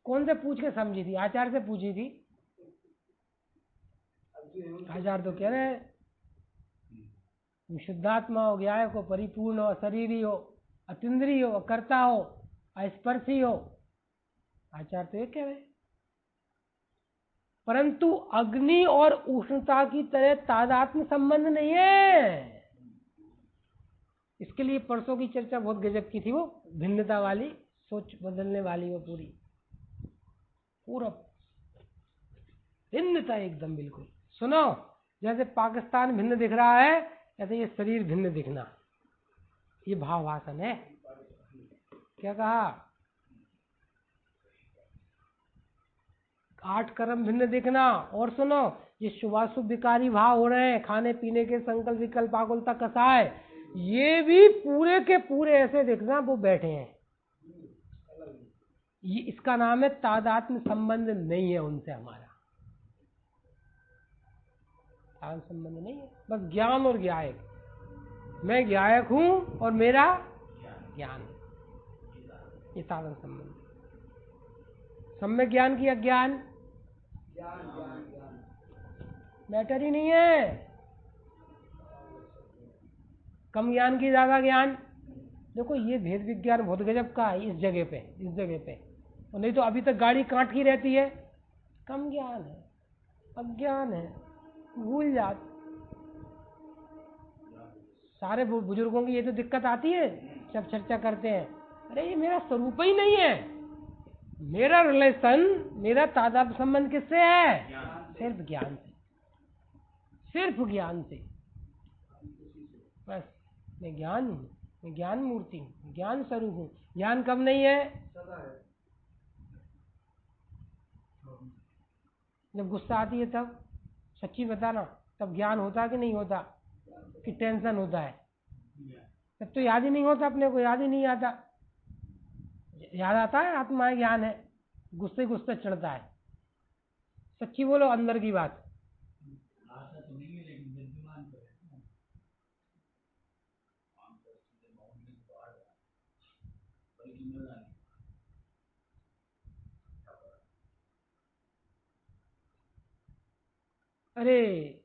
कौन से पूछ के समझी थी? आचार्य से पूछी थी। आचार्य तो कह रहे हैं शुद्धात्मा हो, ज्ञाय को परिपूर्ण हो, शरीरी हो, अतिंद्रिय हो, कर्ता हो, अस्पर्शी हो। आचार्य तो ये कह रहे, परंतु अग्नि और उष्णता की तरह तादात्म्य संबंध नहीं है। इसके लिए परसों की चर्चा बहुत गजब की थी, वो भिन्नता वाली, सोच बदलने वाली, वो पूरा भिन्नता एकदम बिल्कुल। सुनो, जैसे पाकिस्तान भिन्न दिख रहा है, ऐसे ये शरीर भिन्न दिखना, ये भावभाषण है। क्या कहा? 8 कर्म भिन्न दिखना। और सुनो, ये शुभाशुभ विकारी भाव हो रहे हैं, खाने पीने के संकल्प विकल्प आकुलता कसाय, ये भी पूरे के पूरे ऐसे दिखना वो बैठे हैं। ये इसका नाम है तादात्म्य संबंध नहीं है उनसे हमारा, तादात्म्य संबंध नहीं है, बस ज्ञान और ज्ञायक। मैं ज्ञायक हूं और मेरा ज्ञान, ये तादात्म्य संबंध। सम्यक ज्ञान की अज्ञान, मैटर ही नहीं है। कम ज्ञान की ज्यादा ज्ञान। देखो ये भेद विज्ञान बहुत गजब का है इस जगह पे, और नहीं तो अभी तक गाड़ी काट की रहती है। कम ज्ञान है, अज्ञान है, भूल जात। सारे बुजुर्गों की ये तो दिक्कत आती है, सब चर्चा करते हैं, अरे ये मेरा स्वरूप ही नहीं है, मेरा रिलेशन, मेरा तादात्म्य संबंध किससे है? सिर्फ ज्ञान से, सिर्फ ज्ञान से। बस मैं ज्ञान हूँ, मैं ज्ञान मूर्ति हूँ, ज्ञान स्वरूप हूँ। ज्ञान कब नहीं है? जब गुस्सा आती है तब, सच्ची बताना, तब ज्ञान होता कि नहीं होता? कि टेंशन होता है? तब तो याद ही नहीं होता, अपने को याद ही नहीं आता। याद आता है आत्मा ज्ञान है, गुस्से गुस्से चढ़ता है। सच्ची बोलो अंदर की बात। अरे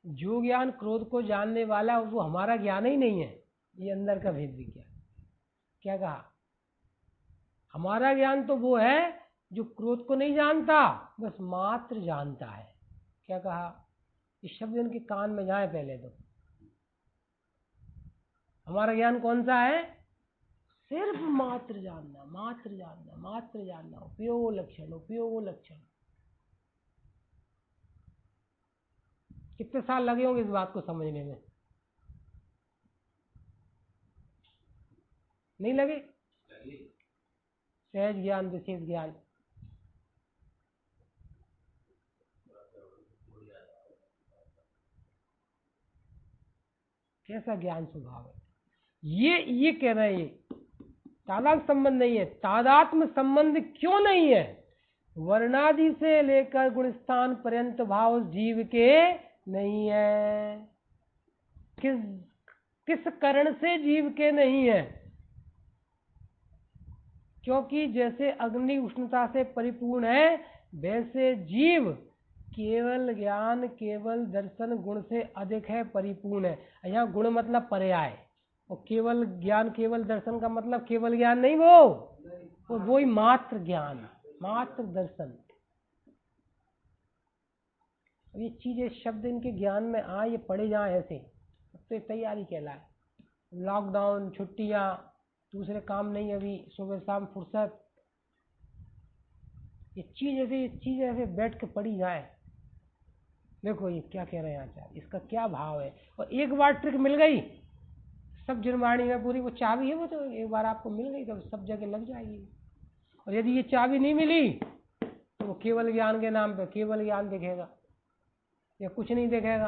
जो ज्ञान क्रोध को जानने वाला वो हमारा ज्ञान ही नहीं है, ये अंदर का भेद विज्ञान। क्या कहा? हमारा ज्ञान तो वो है जो क्रोध को नहीं जानता, बस मात्र जानता है। क्या कहा? इस शब्द इनके कान में जाए पहले तो। हमारा ज्ञान कौन सा है? सिर्फ मात्र जानना, मात्र जानना, मात्र जानना, उपयोग लक्षण, उपयोग लक्षण। कितने साल लगे होंगे इस बात को समझने में? नहीं लगे? सहज ज्ञान, विशेष ज्ञान। कैसा ज्ञान स्वभाव है? ये कह रहे हैं तादात्म्य संबंध नहीं है। तादात्म्य संबंध क्यों नहीं है? वर्णादि से लेकर गुणस्थान पर्यंत भाव जीव के नहीं है। किस कारण से जीव के नहीं है? क्योंकि जैसे अग्नि उष्णता से परिपूर्ण है, वैसे जीव केवल ज्ञान, केवल दर्शन गुण से अधिक है, परिपूर्ण है। यहाँ गुण मतलब पर्याय, और केवल ज्ञान, केवल दर्शन का मतलब केवल ज्ञान नहीं, वो ही मात्र ज्ञान, मात्र दर्शन। ये चीज़ें शब्द इनके ज्ञान में आए, ये पढ़े जाएं ऐसे, तो ये तैयारी कहलाए। लॉकडाउन, छुट्टियाँ, दूसरे काम नहीं, अभी सुबह शाम फुर्सत, ये चीज़ ऐसे बैठ के पढ़ी जाए। देखो ये क्या कह रहे हैं आचार्य, इसका क्या भाव है। और एक बार ट्रिक मिल गई सब जिनवाणी में पूरी, वो चाबी है वो, तो एक बार आपको मिल गई तो सब जगह लग जाएगी। और यदि ये चाबी नहीं मिली तो वो केवल ज्ञान के नाम पे केवल ज्ञान दिखेगा या कुछ नहीं दिखेगा,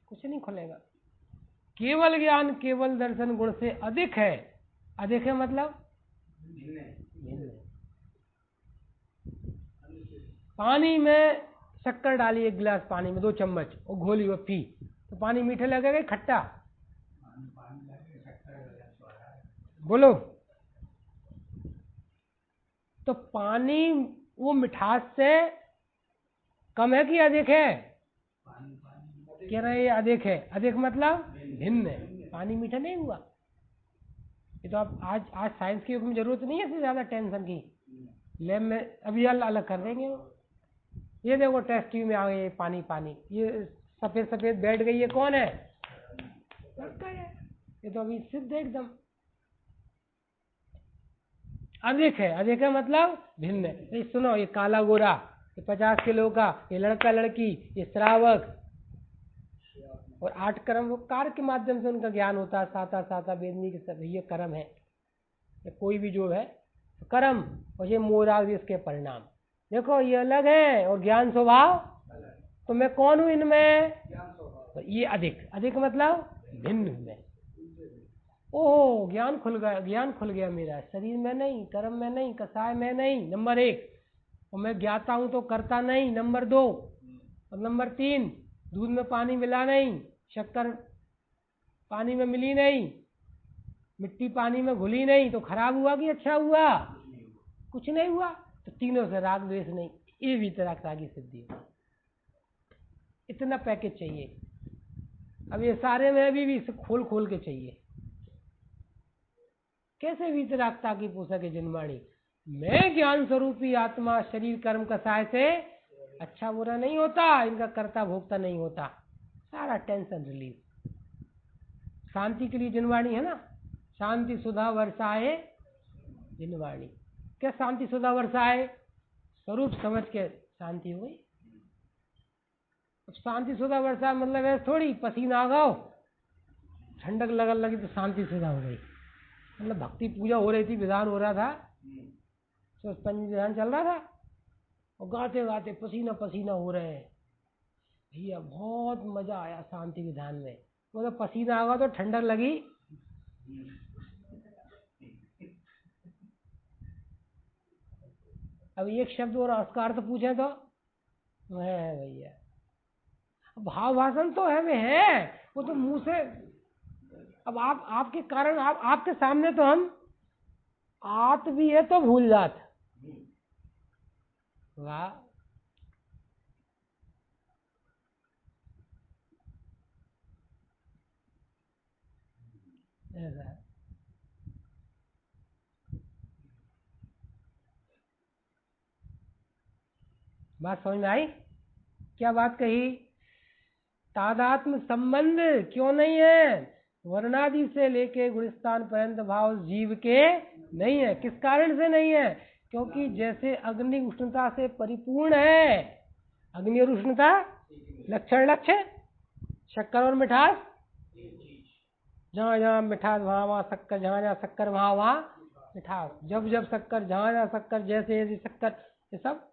कुछ नहीं खुलेगा। केवल ज्ञान केवल दर्शन गुण से अधिक है। अधिक है मतलब भिन्न। पानी में शक्कर डाली, एक गिलास पानी में 2 चम्मच, और घोली वो पी, तो पानी मीठा लगेगा खट्टा? बोलो। तो पानी वो मिठास से कम है कि अधिक है? कह रहे हैं अधिक है। अधिक मतलब भिन्न है, पानी मीठा नहीं हुआ। ये तो आप आज साइंस के युग में जरूरत नहीं है इससे ज्यादा टेंशन की। लैब में अभी अलग कर देंगे वो। ये देखो टेस्ट ट्यूब में आ गई पानी, पानी ये सफेद सफेद बैठ गई, ये कौन है? शक्कर है। ये तो अभी सिद्ध है एकदम। अधिक है, अधिक है मतलब भिन्न है। ये सुनो, ये काला गोरा, ये 50 किलो का, ये लड़का लड़की, ये श्रावक, और 8 कर्म वो कार्य के माध्यम से उनका ज्ञान होता है। साता साता वेदनी के सब ये कर्म है, ये कोई भी जो है कर्म, और ये मोराग इसके परिणाम। देखो ये अलग है और ज्ञान स्वभाव, तो मैं कौन हूं इनमें? तो ये अधिक, अधिक मतलब भिन्न हूं मैं। ओह ज्ञान खुल गया, ज्ञान खुल गया मेरा, शरीर में नहीं, कर्म में नहीं, कसाय में नहीं, नंबर 1। और मैं ज्ञाता हूं तो करता नहीं, नंबर 2। और नंबर 3, दूध में पानी मिला नहीं, शक्कर पानी में मिली नहीं, मिट्टी पानी में घुली नहीं, तो खराब हुआ कि अच्छा हुआ? कुछ नहीं हुआ। तो तीनों से राग द्वेष नहीं, ये वीतरागता की सिद्धि है। इतना पैकेज चाहिए। अब ये सारे में अभी भी खोल खोल के चाहिए। कैसे वीतरागता की पोषक है जिनवाणी? मैं ज्ञान स्वरूपी आत्मा शरीर कर्म कसाय से अच्छा बुरा नहीं होता, इनका कर्ता भोक्ता नहीं होता, सारा टेंशन रिलीज। शांति के लिए जिनवाणी है ना, शांति सुधा वर्षाए जिनवाणी। क्या शांति सुधा वर्षाए? स्वरूप समझ के शांति हो गई। अब शांति सुधा वर्षा मतलब है थोड़ी पसीना आ गया, ठंडक लगन लगी तो शांति सुधा हो गई। मतलब भक्ति पूजा हो रही थी, विधान हो रहा था, तो पंच विधान चल रहा था, और गाते गाते पसीना पसीना हो रहे हैं भैया, बहुत मजा आया शांति विधान में। मतलब पसीना आ गया तो ठंडक लगी। अब एक शब्द और उसका अर्थ पूछे तो है भैया, भाव भाषण तो है में है, वो तो मुंह से। अब आपके कारण आपके सामने तो हम आत भी है तो भूल जात। वाह, ऐसा है। बात समझ में आई? क्या बात कही? तादात्म्य संबंध क्यों नहीं है? वर्णादि से लेके गुणस्थान पर्यंत भाव जीव के नहीं है। किस कारण से नहीं है? क्योंकि जैसे अग्नि उष्णता से परिपूर्ण है, अग्नि और उष्णता लक्षण लक्ष्य, शक्कर और मिठास, जहाँ जहाँ मिठास वहाँ वहाँ शक्कर, जहाँ जहाँ शक्कर वहाँ वहाँ मिठास, जब जब शक्कर, जहाँ जहाँ शक्कर, जैसे जैसे शक्कर, ये सब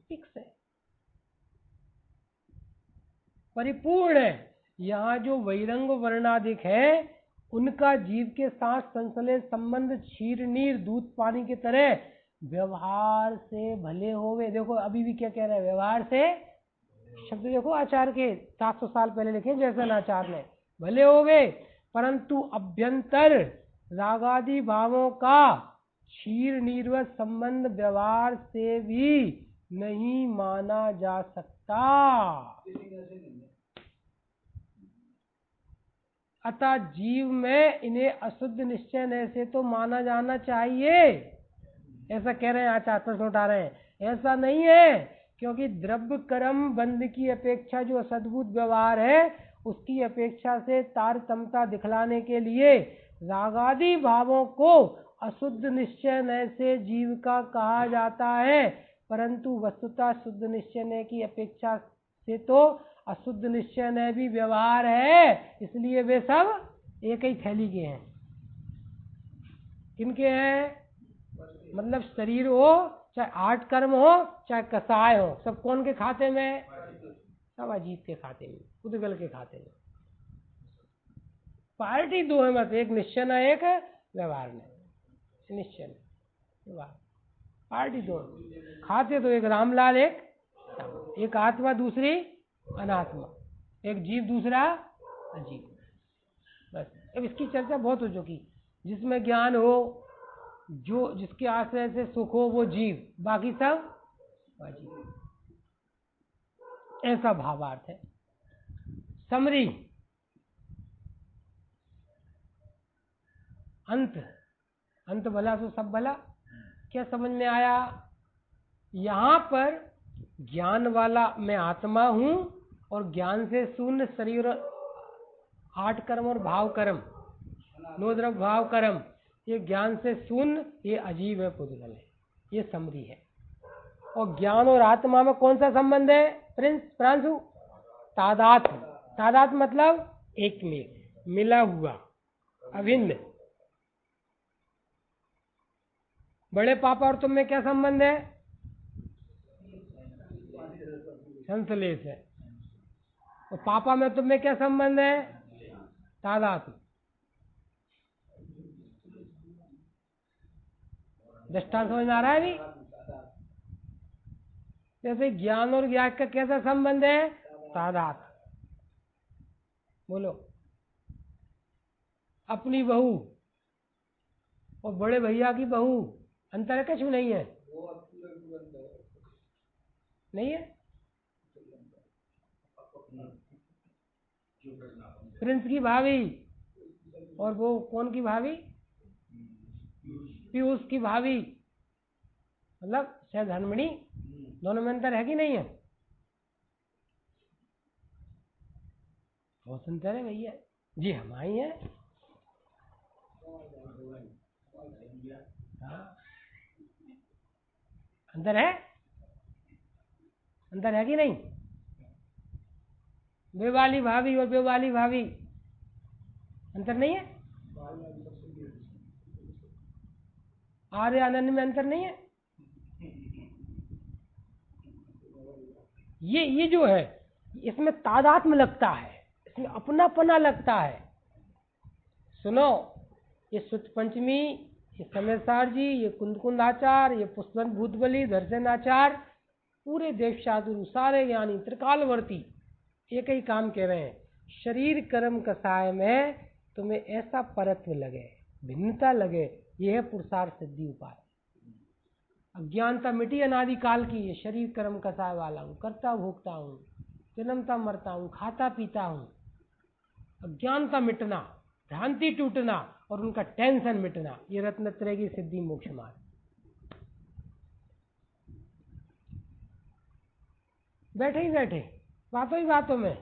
फिक्स है, परिपूर्ण है। यहाँ जो वैरंग वर्णाधिक है उनका जीव के साथ संश्लेष संबंध क्षीर नीर दूध पानी की तरह व्यवहार से भले होवे। देखो अभी भी क्या कह रहे हैं, व्यवहार से। शब्द देखो आचार्य के 700 साल पहले लिखे जैसन आचार्य ने, भले होवे, परंतु अभ्यंतर रागादि भावों का क्षीर नीरवत संबंध व्यवहार से भी नहीं माना जा सकता। अतः जीव में इन्हें अशुद्ध निश्चय से तो माना जाना चाहिए। ऐसा कह रहे हैं, आज प्रश्न उठा रहे हैं। ऐसा नहीं है, क्योंकि द्रव्य कर्म बंध की अपेक्षा जो सद्भुत व्यवहार है उसकी अपेक्षा से तारतम्यता दिखलाने के लिए रागादि भावों को अशुद्ध निश्चय से जीव का कहा जाता है, परंतु वस्तुतः शुद्ध निश्चय की अपेक्षा से तो अशुद्ध निश्चय भी व्यवहार है, इसलिए वे सब एक ही थैली के हैं। किनके हैं? मतलब शरीर हो चाहे आठ कर्म हो चाहे कसाय हो, सब कौन के खाते में? सब अजीत के खाते में, उद्गल के खाते में। पार्टी दो है, मत एक निश्चय न एक व्यवहार में। निश्चय व्यवहार पार्टी दो खाते, तो एक रामलाल एक आत्मा दूसरी अनात्मा, एक जीव दूसरा अजीव। बस अब इसकी चर्चा बहुत हो चुकी। जिसमें ज्ञान हो, जो जिसके आश्रय से सुख हो वो जीव, बाकी सब अजीव। ऐसा भावार्थ है। समरी अंत भला सो सब भला। क्या समझ में आया? यहाँ पर ज्ञान वाला मैं आत्मा हूँ और ज्ञान से शून्य शरीर, आठ कर्म और भाव कर्म, नो द्रव्य भाव कर्म, ये ज्ञान से शून्य, ये अजीब है, पुद्गल है, ये समरी है। और ज्ञान और आत्मा में कौन सा संबंध है प्रांशु? तादात्म्य। तादात्म्य मतलब एक में मिला हुआ, अभिन्न। बड़े पापा और तुम में क्या संबंध है? संश्लेष है। और पापा में तुम में क्या संबंध है? तादात्म्य। दृष्टांत समझ में आ रहा है अभी? जैसे ज्ञान और ज्ञान का कैसा संबंध है? तादात्म्य। बोलो। अपनी बहू और बड़े भैया की बहू, अंतर है? कुछ नहीं है? नहीं है? प्रिंस की भाभी और वो कौन की भाभी? पीयूष की भाभी, मतलब शायद हनमणि, दोनों में अंतर है कि नहीं है? बहुत अंतर है भैया जी, हमारी है। हाँ, अंतर है? अंतर है कि नहीं? बेवाली भाभी और बेवाली भाभी, अंतर नहीं है? आर्य आनंद में अंतर नहीं है? ये जो है, इसमें तादात्म्य लगता है, इसमें अपनापना लगता है। सुनो, ये सुत पंचमी, ये समयसार जी, ये कुंद आचार, ये पुष्पवंत भूतबली, दर्शन आचार, पूरे देव शादुरु, सारे ज्ञानी त्रिकालवर्ती एक ही काम कह रहे हैं। शरीर कर्म कसाय में तुम्हें ऐसा परत्व लगे, भिन्नता लगे, यह है पुरुषार्थ सिद्धि उपाय। अज्ञानता मिटी अनादि काल की, ये शरीर कर्म कसाय वाला हूँ, करता भोगता हूँ, जन्मता मरता हूँ, खाता पीता हूँ। अज्ञानता मिटना, भ्रांति टूटना और उनका टेंशन मिटना, ये रत्नत्रय की सिद्धि मोक्ष मार्ग। बैठे ही बैठे बातों ही बातों में,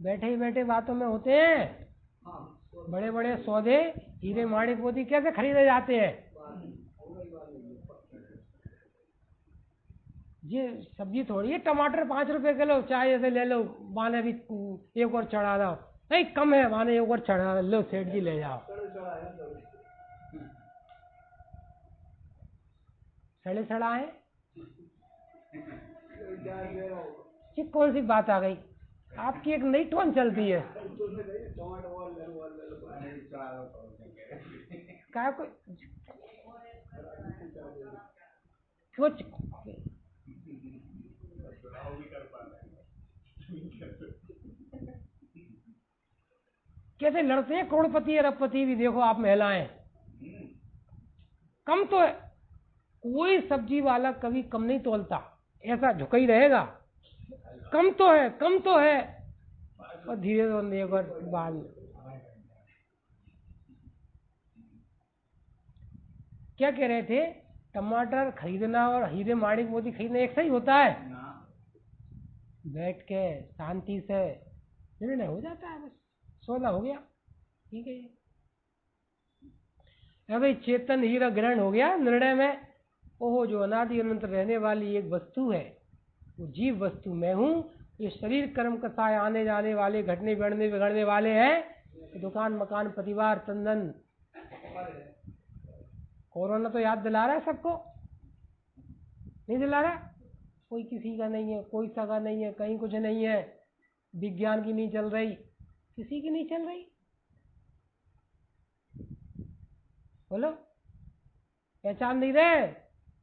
बैठे ही बैठे बातों में होते हैं बड़े बड़े सौदे, हीरे माड़े पोती कैसे खरीदे जाते हैं। ये सब्जी थोड़ी है, टमाटर 5 रुपए किलो, चाहे ऐसे ले लो, माने भी एक और चढ़ा दो, नहीं कम है, माने एक और चढ़ा लो, सेठ जी ले जाओ। सड़े सड़ा है, ये कौन सी बात आ गई? आपकी एक नई टोन चलती है। क्या कोई कुछ कैसे लड़ते हैं करोड़पति अरबपति भी, देखो आप महिलाएं, कम तो है, कोई सब्जी वाला कभी कम नहीं तोलता, ऐसा झुका ही रहेगा, कम तो है, कम तो है, और धीरे धीरे एक बार बाद क्या कह रहे थे? टमाटर खरीदना और हीरे माणिक मोती खरीदना एक सही होता है? ना बैठ के शांति से निर्णय हो जाता है, बस सौदा हो गया, ठीक है। भाई चेतन हीरा ग्रहण हो गया निर्णय में, ओहो जो अनादि अनंत रहने वाली एक वस्तु है वो जीव वस्तु मैं हूँ, ये शरीर कर्म कसाय आने जाने वाले घटने बढ़ने बिगड़ने वाले हैं, तो दुकान मकान परिवार तंदन। कोरोना तो याद दिला रहा है सबको, नहीं दिला रहा? कोई किसी का नहीं है, कोई सगा नहीं है, कहीं कुछ नहीं है, विज्ञान की नहीं चल रही, किसी की नहीं चल रही। बोलो, पहचान नहीं रहे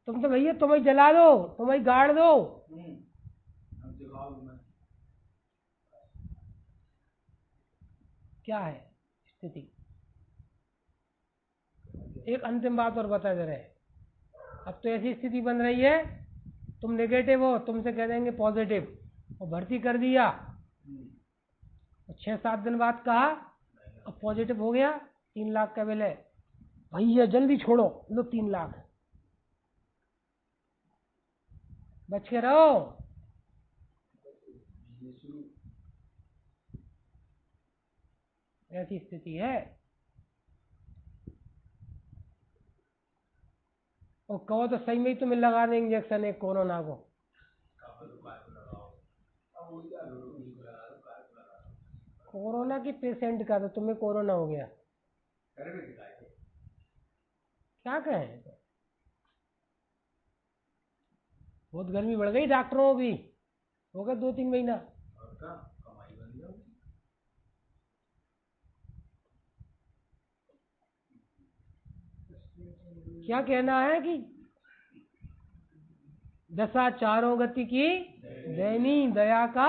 तुम तो भैया, तुम ही जला दो, तुम ही गाड़ दो। अब जवाब में क्या है स्थिति? एक अंतिम बात और बता दे रहे, अब तो ऐसी स्थिति बन रही है, तुम नेगेटिव हो, तुमसे कह देंगे पॉजिटिव, और भर्ती कर दिया, 6-7 दिन बाद कहा अब पॉजिटिव हो गया, 3 लाख का बिल है, भैया जल्दी छोड़ो, लो 3 लाख, बच के रहो। ऐसी स्थिति है। और कहो तो सही में ही तुम्हें लगा दें इंजेक्शन एक कोरोना को। कोरोना के पेशेंट का, तो तुम्हें कोरोना हो गया, क्या कहें? बहुत गर्मी बढ़ गई, डॉक्टरों भी हो गया 2-3 महीना। क्या कहना है कि दशा चारों गति की दैनी दया का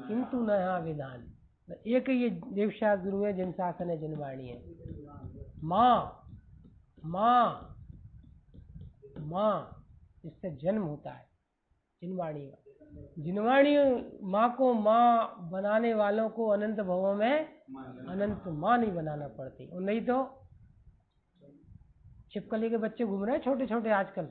किंतु नया विधान। एक ये देवशास्त्र गुरु है, जिन शासन है जिनवाणी है। माँ माँ माँ, इससे जन्म होता है जिनवाणी का। जिनवाणी माँ को माँ बनाने वालों को अनंत भवों में अनंत माँ नहीं बनाना पड़ती। और नहीं तो छिपकली के बच्चे घूम रहे हैं छोटे छोटे आजकल।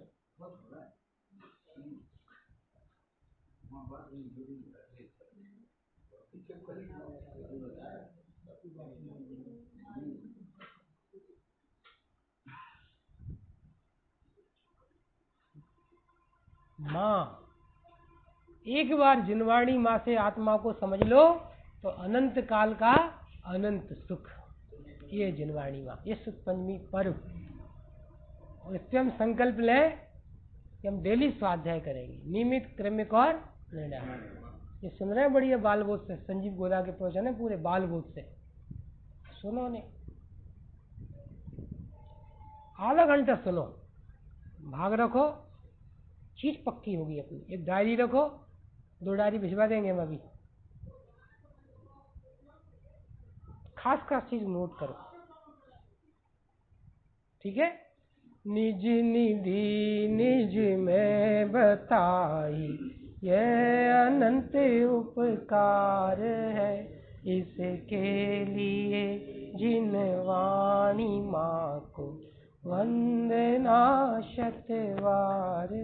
माँ, एक बार जिनवाणी माँ से आत्मा को समझ लो तो अनंत काल का अनंत सुख, ये जिनवाणी माँ, ये सुख पंचमी पर्व। और इससे हम संकल्प लें कि हम डेली स्वाध्याय करेंगे, नियमित क्रमिक और निर्णय। ये सुन रहे हैं बढ़िया बाल बोध से, संजीव गोदा के प्रवचन है पूरे बाल बोध से, सुनो ने, आधा घंटा सुनो, भाग रखो, चीज पक्की होगी अपनी। एक डायरी रखो, 2 डायरी भिजवा देंगे हम अभी, खास खास चीज नोट करो, ठीक है? निज निधि निज में बताई, यह अनंत उपकार है, इसके लिए जिनवाणी माँ को वंदना शतवार।